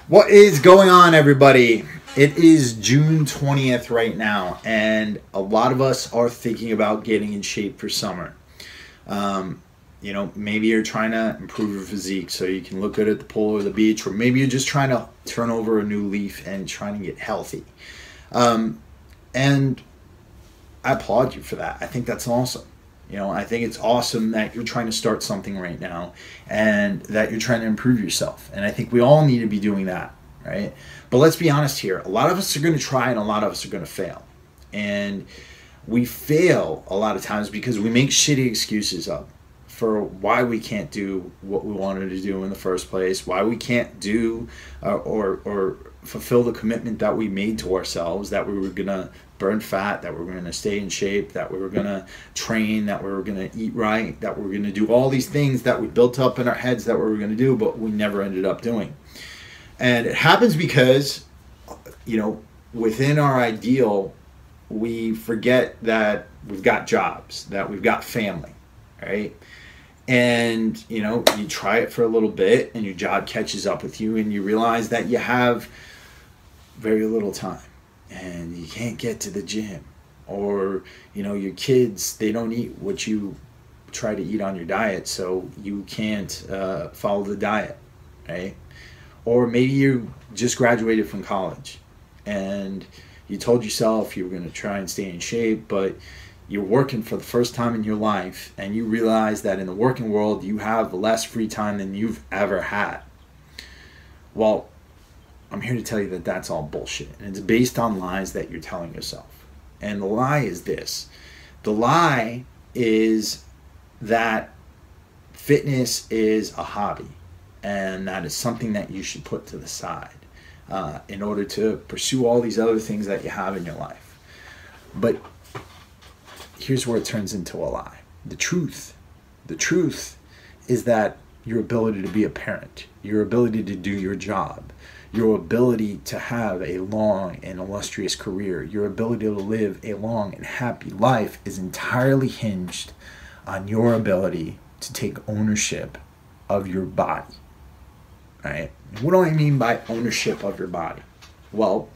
What is going on, everybody? It is June 20th right now, and a lot of us are thinking about getting in shape for summer. Maybe you're trying to improve your physique so you can look good at the pool or the beach, or maybe you're just trying to turn over a new leaf and trying to get healthy. And I applaud you for that. I think that's awesome. I think it's awesome that you're trying to start something right now and that you're trying to improve yourself. And I think we all need to be doing that, right? But let's be honest here. A lot of us are going to try and a lot of us are going to fail. And we fail a lot of times because we make shitty excuses up for why we can't do what we wanted to do in the first place, why we can't do or fulfill the commitment that we made to ourselves, that we were going to burn fat, that we were going to stay in shape, that we were going to train, that we were going to eat right, that we were going to do all these things that we built up in our heads that we were going to do, but we never ended up doing. And it happens because, within our ideal, we forget that we've got jobs, that we've got family, right? And, you try it for a little bit and your job catches up with you and you realize that you have very little time and you can't get to the gym, or, your kids, they don't eat what you try to eat on your diet, so you can't follow the diet, right? Or maybe you just graduated from college and you told yourself you were going to try and stay in shape, but you're working for the first time in your life and you realize that in the working world you have less free time than you've ever had. Well, I'm here to tell you that that's all bullshit, and it's based on lies that you're telling yourself. And the lie is this. The lie is that fitness is a hobby, and that is something that you should put to the side in order to pursue all these other things that you have in your life. But here's where it turns into a lie. The truth is that your ability to be a parent, your ability to do your job, your ability to have a long and illustrious career, your ability to live a long and happy life is entirely hinged on your ability to take ownership of your body, right? What do I mean by ownership of your body? Well,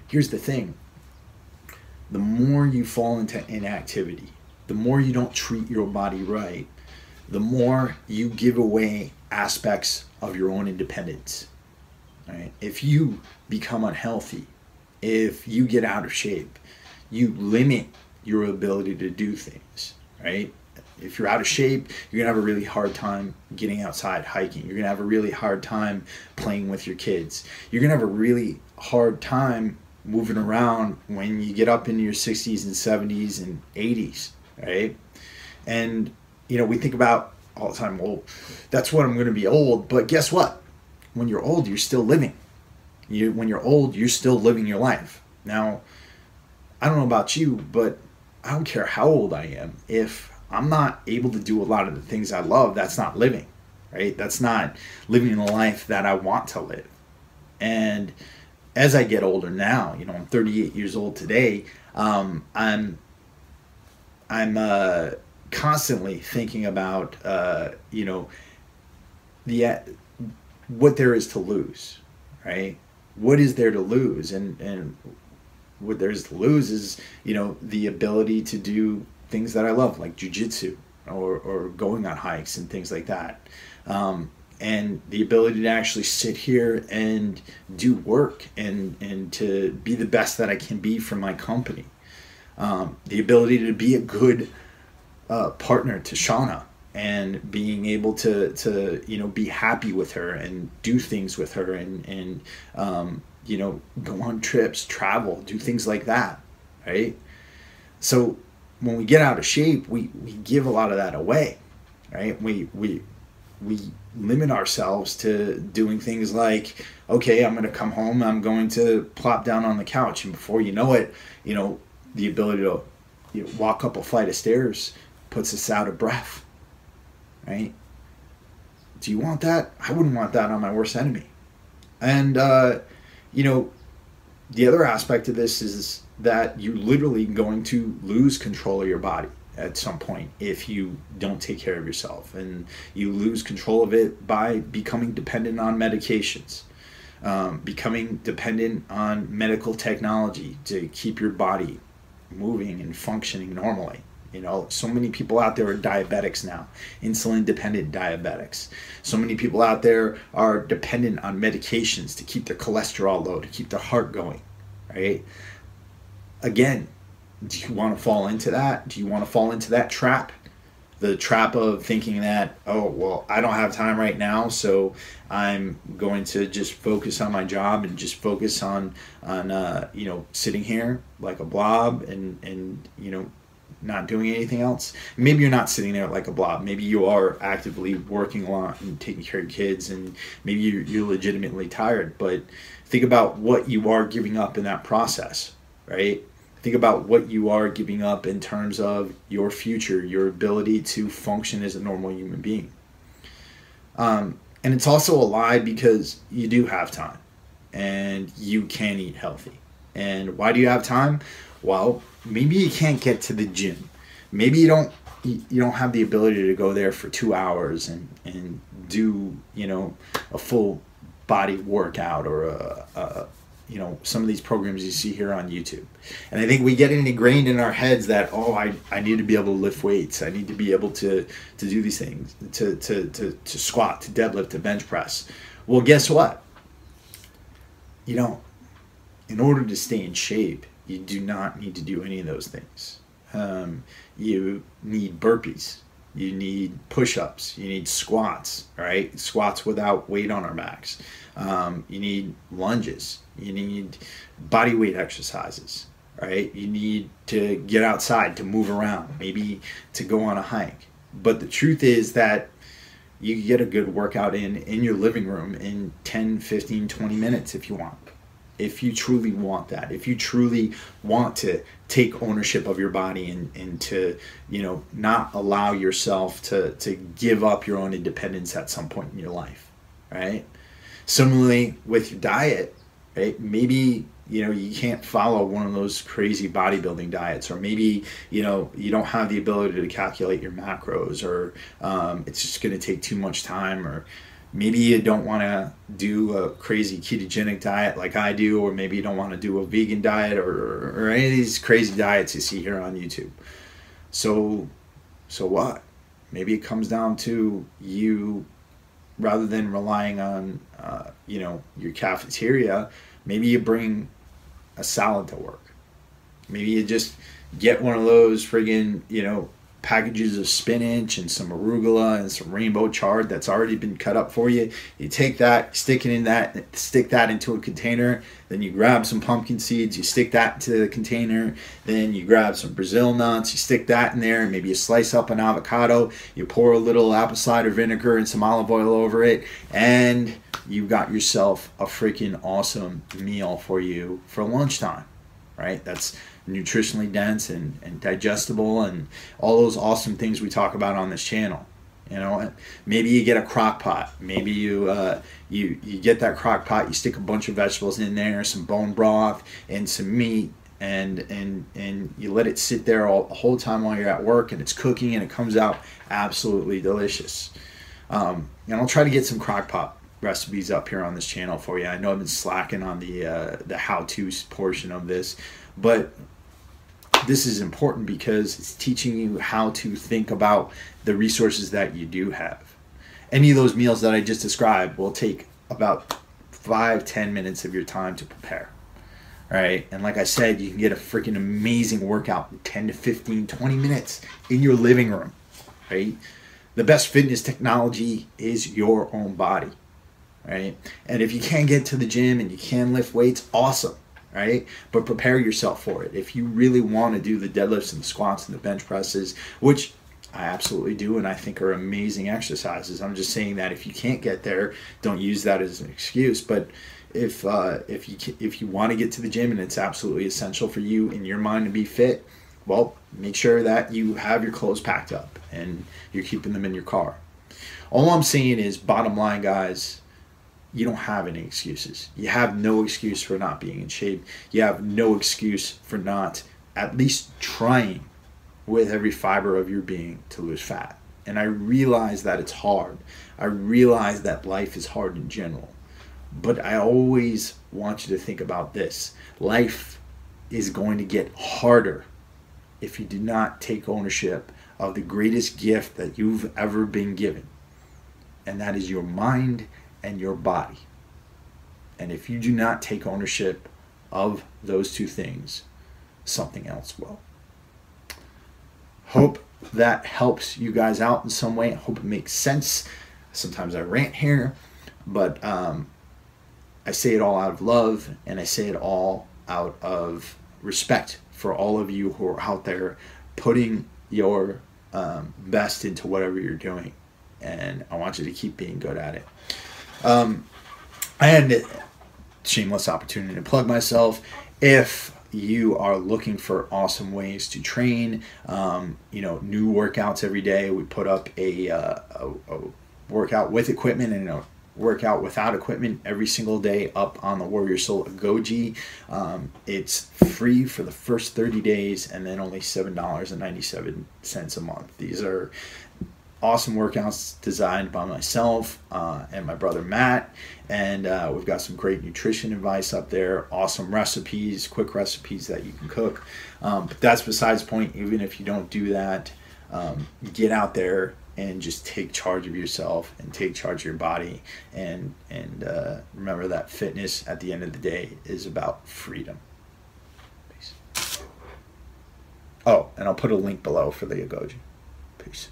here's the thing. The more you fall into inactivity, the more you don't treat your body right, the more you give away aspects of your own independence. Right? If you become unhealthy, if you get out of shape, you limit your ability to do things, right? If you're out of shape, you're going to have a really hard time getting outside hiking. You're going to have a really hard time playing with your kids. You're going to have a really hard time moving around when you get up into your 60s and 70s and 80s, right? And, we think about all the time, well, that's when I'm going to be old. But guess what? When you're old, you're still living. When you're old, you're still living your life. Now, I don't know about you, but I don't care how old I am. If I'm not able to do a lot of the things I love, that's not living, right? That's not living the life that I want to live. And as I get older now, I'm 38 years old today. I'm constantly thinking about, what there is to lose, right? What is there to lose? And what there is to lose is, the ability to do things that I love, like jujitsu or going on hikes and things like that. And the ability to actually sit here and do work and to be the best that I can be for my company. The ability to be a good partner to Shauna, and being able to be happy with her and do things with her and go on trips, travel, do things like that, right? So when we get out of shape, we give a lot of that away, right? We limit ourselves to doing things like, okay, I'm going to come home, I'm going to plop down on the couch, and before you know it, the ability to walk up a flight of stairs puts us out of breath. Right? Do you want that? I wouldn't want that on my worst enemy. And, the other aspect of this is that you're literally going to lose control of your body at some point if you don't take care of yourself. And you lose control of it by becoming dependent on medications. becoming dependent on medical technology to keep your body moving and functioning normally. You know, so many people out there are diabetics now, insulin dependent diabetics. So many people out there are dependent on medications to keep their cholesterol low, to keep their heart going, right? Again, do you want to fall into that? Do you want to fall into that trap? The trap of thinking that, oh, well, I don't have time right now, so I'm going to just focus on my job and just focus on you know, sitting here like a blob and you know, not doing anything else. Maybe you're not sitting there like a blob. Maybe you are actively working a lot and taking care of kids, and maybe you're legitimately tired. But think about what you are giving up in that process, right? Think about what you are giving up in terms of your future, your ability to function as a normal human being. And it's also a lie, because you do have time and you can eat healthy. And why do you have time? Well, maybe you can't get to the gym. Maybe you don't have the ability to go there for 2 hours and do, you know, a full body workout, or a you know, some of these programs you see here on YouTube. And I think we get it ingrained in our heads that, oh, I need to be able to lift weights. I need to be able to do these things, to squat, to deadlift, to bench press. Well, guess what? You know, in order to stay in shape, you do not need to do any of those things. You need burpees. You need push-ups. You need squats, right? Squats without weight on our backs. You need lunges. You need body weight exercises, right? You need to get outside, to move around, maybe to go on a hike. But the truth is that you can get a good workout in your living room in 10, 15, 20 minutes if you want. If you truly want that, if you truly want to take ownership of your body and to, you know, not allow yourself to give up your own independence at some point in your life, right? Similarly with your diet, right? Maybe, you know, you can't follow one of those crazy bodybuilding diets, or maybe, you know, you don't have the ability to calculate your macros, or it's just going to take too much time, or maybe you don't want to do a crazy ketogenic diet like I do, or maybe you don't want to do a vegan diet, or any of these crazy diets you see here on YouTube. So what? Maybe it comes down to you, rather than relying on, you know, your cafeteria, maybe you bring a salad to work. Maybe you just get one of those friggin', you know, packages of spinach and some arugula and some rainbow chard that's already been cut up for you. You take that, stick that into a container, then you grab some pumpkin seeds, you stick that into the container, then you grab some Brazil nuts, you stick that in there, and maybe you slice up an avocado, you pour a little apple cider vinegar and some olive oil over it, and you got yourself a freaking awesome meal for you for lunchtime, right? That's nutritionally dense and digestible, and all those awesome things we talk about on this channel. You know, maybe you get a crock pot. Maybe you get that crock pot, you stick a bunch of vegetables in there, some bone broth and some meat, and you let it sit there the whole time while you're at work, and it's cooking, and it comes out absolutely delicious. And I'll try to get some crock pot recipes up here on this channel for you. I know I've been slacking on the how-to portion of this, but this is important because it's teaching you how to think about the resources that you do have. Any of those meals that I just described will take about 5-10 minutes of your time to prepare. All right, and like I said, you can get a freaking amazing workout in 10 to 15, 20 minutes in your living room, right? The best fitness technology is your own body, right? And if you can't get to the gym and you can lift weights, awesome. Right? But prepare yourself for it. If you really want to do the deadlifts and the squats and the bench presses, which I absolutely do and I think are amazing exercises, I'm just saying that if you can't get there, don't use that as an excuse. But if you want to get to the gym and it's absolutely essential for you in your mind to be fit, well, make sure that you have your clothes packed up and you're keeping them in your car. All I'm saying is, bottom line, guys, you don't have any excuses. You have no excuse for not being in shape. You have no excuse for not at least trying with every fiber of your being to lose fat. And I realize that it's hard. I realize that life is hard in general. But I always want you to think about this. Life is going to get harder if you do not take ownership of the greatest gift that you've ever been given, and that is your mind and your body. And if you do not take ownership of those two things, something else will. Hope that helps you guys out in some way. I hope it makes sense. Sometimes I rant here, but I say it all out of love, and I say it all out of respect for all of you who are out there putting your best into whatever you're doing. And I want you to keep being good at it. I had a shameless opportunity to plug myself. If you are looking for awesome ways to train, new workouts every day, we put up a workout with equipment and a workout without equipment every single day up on the Warrior Soul Goji. It's free for the first 30 days and then only $7.97 a month. These are awesome workouts designed by myself and my brother Matt, and we've got some great nutrition advice up there, awesome recipes, quick recipes that you can cook, but that's besides the point. Even if you don't do that, get out there and just take charge of yourself and take charge of your body, and remember that fitness at the end of the day is about freedom. Peace. Oh, and I'll put a link below for the Goji. Peace.